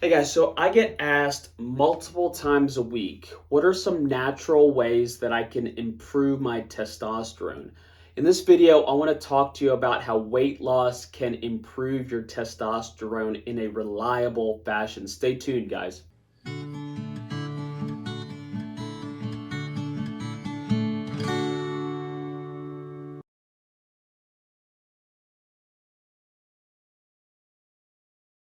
Hey guys, so I get asked multiple times a week, what are some natural ways that I can improve my testosterone? In this video, I want to talk to you about how weight loss can improve your testosterone in a reliable fashion. Stay tuned, guys.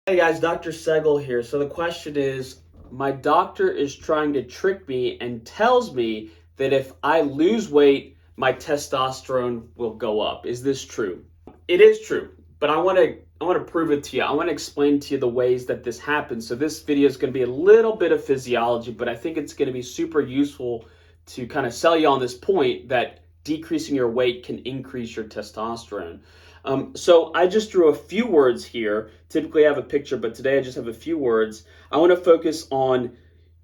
Hey guys, Dr. Segel here. So the question is, my doctor is trying to trick me and tells me that if I lose weight, my testosterone will go up. Is this true? It is true, but I want to prove it to you. I want to explain to you the ways that this happens. So this video is going to be a little bit of physiology, but I think it's going to be super useful to kind of sell you on this point that decreasing your weight can increase your testosterone. So I just drew a few words here. Typically I have a picture, but today I just have a few words. I want to focus on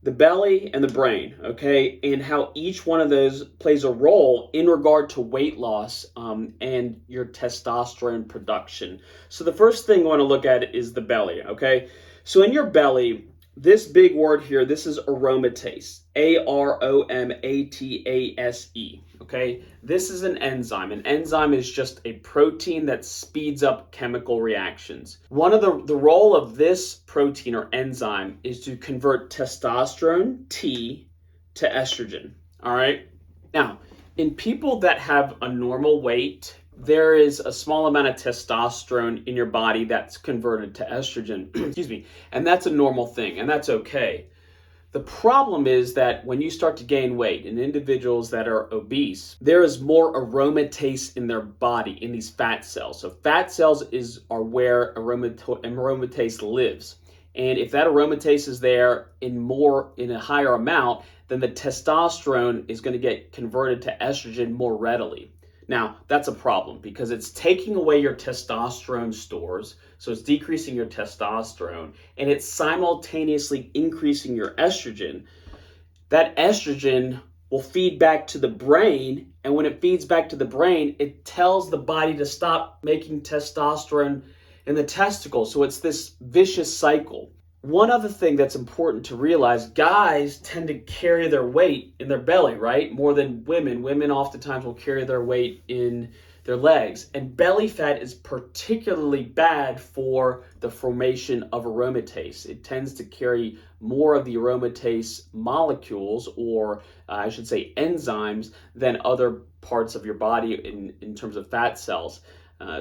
the belly and the brain, okay, and how each one of those plays a role in regard to weight loss and your testosterone production. So the first thing I want to look at is the belly, okay? So in your belly, this big word here, this is aromatase, aromatase, okay? This is an enzyme. An enzyme is just a protein that speeds up chemical reactions. One of the role of this protein or enzyme is to convert testosterone, T, to estrogen, all right? Now, in people that have a normal weight, there is a small amount of testosterone in your body that's converted to estrogen, excuse me, and that's a normal thing, and that's okay. The problem is that when you start to gain weight in individuals that are obese, there is more aromatase in their body, in these fat cells. So fat cells are where aromatase lives. And if that aromatase is there in a higher amount, then the testosterone is going to get converted to estrogen more readily. Now, that's a problem because it's taking away your testosterone stores, so it's decreasing your testosterone, and it's simultaneously increasing your estrogen. That estrogen will feed back to the brain, and when it feeds back to the brain, it tells the body to stop making testosterone in the testicles. So it's this vicious cycle. One other thing that's important to realize, guys tend to carry their weight in their belly, right? More than women. Women oftentimes will carry their weight in their legs. And belly fat is particularly bad for the formation of aromatase. It tends to carry more of the aromatase molecules, or I should say enzymes, than other parts of your body in terms of fat cells.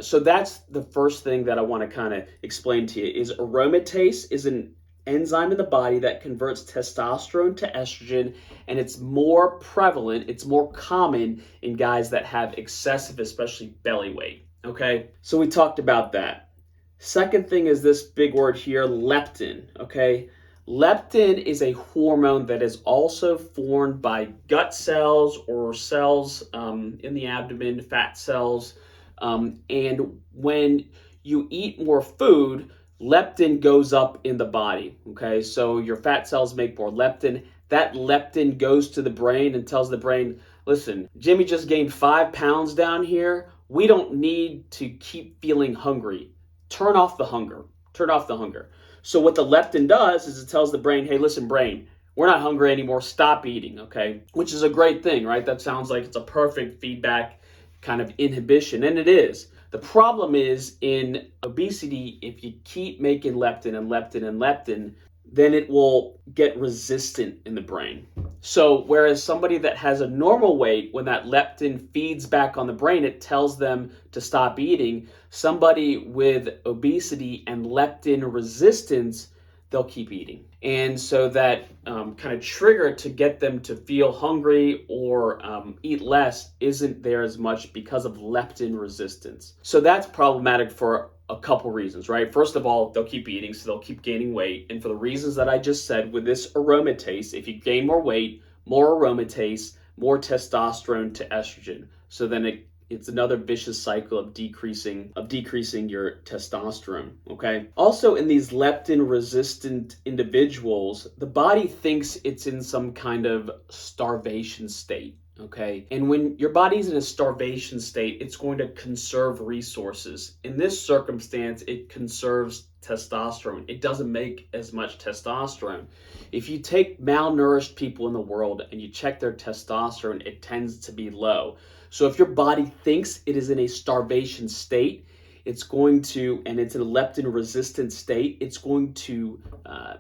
So that's the first thing that I want to kind of explain to you is aromatase is an enzyme in the body that converts testosterone to estrogen, and it's more prevalent, it's more common in guys that have excessive, especially belly weight, okay? So we talked about that. Second thing is this big word here, leptin, okay? Leptin is a hormone that is also formed by gut cells or cells in the abdomen, fat cells. And when you eat more food, leptin goes up in the body. Okay, so your fat cells make more leptin. That leptin goes to the brain and tells the brain, listen, Jimmy just gained 5 pounds down here. We don't need to keep feeling hungry. Turn off the hunger. Turn off the hunger. So what the leptin does is it tells the brain, hey, listen, brain, we're not hungry anymore. Stop eating, okay? Which is a great thing, right? That sounds like it's a perfect feedback kind of inhibition, and it is. The problem is in obesity, if you keep making leptin and leptin and leptin, then it will get resistant in the brain. So whereas somebody that has a normal weight, when that leptin feeds back on the brain, it tells them to stop eating. Somebody with obesity and leptin resistance, they'll keep eating. And so that kind of trigger to get them to feel hungry or eat less isn't there as much because of leptin resistance. So that's problematic for a couple reasons, right? First of all, they'll keep eating, so they'll keep gaining weight. And for the reasons that I just said with this aromatase, if you gain more weight, more aromatase, more testosterone to estrogen. So then it's another vicious cycle of decreasing your testosterone, okay? Also, in these leptin resistant individuals, the body thinks it's in some kind of starvation state, Okay, and when your body's in a starvation state, it's going to conserve resources. In this circumstance, it conserves testosterone. It doesn't make as much testosterone. If you take malnourished people in the world and you check their testosterone, it tends to be low. So if your body thinks it is in a starvation state, it's going to, and it's in a leptin resistant state, it's going to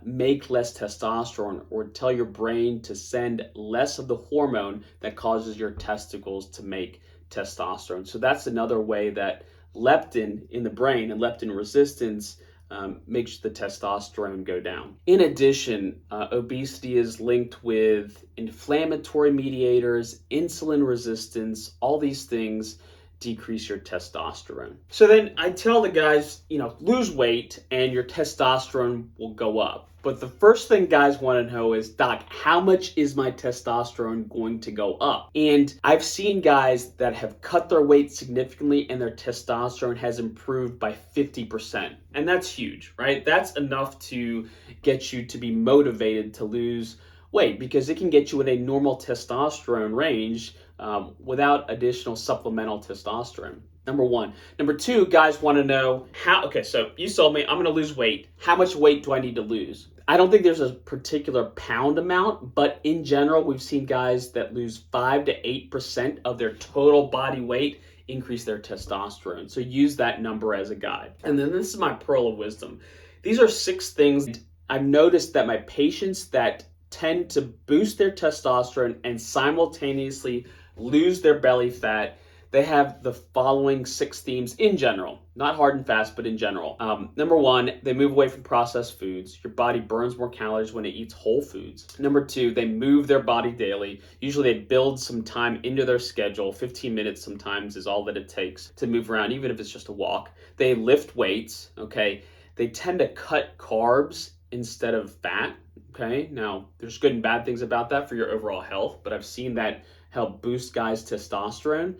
make less testosterone, or tell your brain to send less of the hormone that causes your testicles to make testosterone. So that's another way that leptin in the brain and leptin resistance makes the testosterone go down. In addition, obesity is linked with inflammatory mediators, insulin resistance, all these things decrease your testosterone. So then I tell the guys, lose weight and your testosterone will go up. But the first thing guys want to know is, Doc, how much is my testosterone going to go up? And I've seen guys that have cut their weight significantly and their testosterone has improved by 50%. And that's huge, right? That's enough to get you to be motivated to lose weight, because it can get you in a normal testosterone range without additional supplemental testosterone. Number one. Number two, guys want to know so you told me I'm going to lose weight. How much weight do I need to lose? I don't think there's a particular pound amount, but in general, we've seen guys that lose 5 to 8% of their total body weight increase their testosterone. So use that number as a guide. And then this is my pearl of wisdom. These are 6 things I've noticed that my patients that tend to boost their testosterone and simultaneously lose their belly fat, they have the following 6 themes in general, not hard and fast, but in general. Number 1, they move away from processed foods. Your body burns more calories when it eats whole foods. Number 2, they move their body daily. Usually they build some time into their schedule. 15 minutes sometimes is all that it takes to move around, even if it's just a walk. They lift weights, okay? They tend to cut carbs instead of fat, okay? Now, there's good and bad things about that for your overall health, but I've seen that help boost guys' testosterone.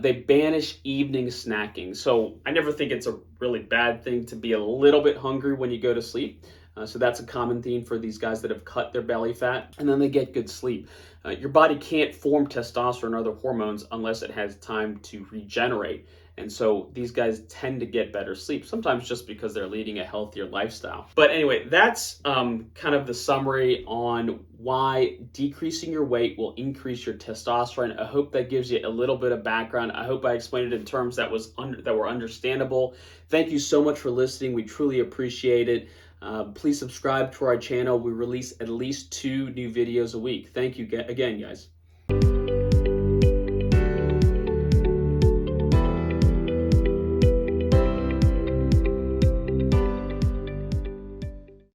They banish evening snacking. So I never think it's a really bad thing to be a little bit hungry when you go to sleep. So that's a common theme for these guys that have cut their belly fat, and then they get good sleep. Your body can't form testosterone or other hormones unless it has time to regenerate. And so these guys tend to get better sleep, sometimes just because they're leading a healthier lifestyle. But anyway, that's kind of the summary on why decreasing your weight will increase your testosterone. I hope that gives you a little bit of background. I hope I explained it in terms that were understandable. Thank you so much for listening. We truly appreciate it. Please subscribe to our channel. We release at least 2 new videos a week. Thank you again, guys.